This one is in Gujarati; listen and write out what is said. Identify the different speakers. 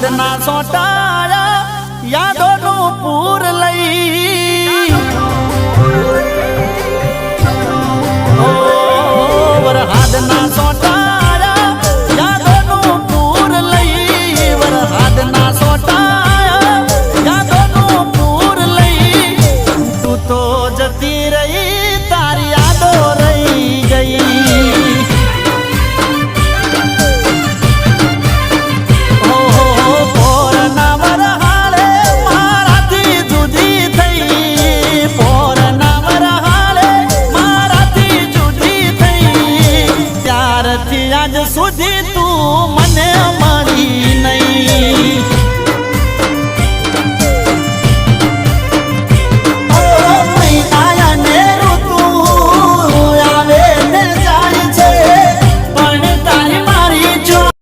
Speaker 1: વરહાદના સોટાયા યાદોનું પૂર લઈ વરહાદના સોટાયા યાદોનું પૂર લઈ વરહાદના સોટાયા યાદોનું પૂર લઈ તું તો જતી રહી તારી યાદો રહી ગઈ આજ સુધી તું મને મળી નહીં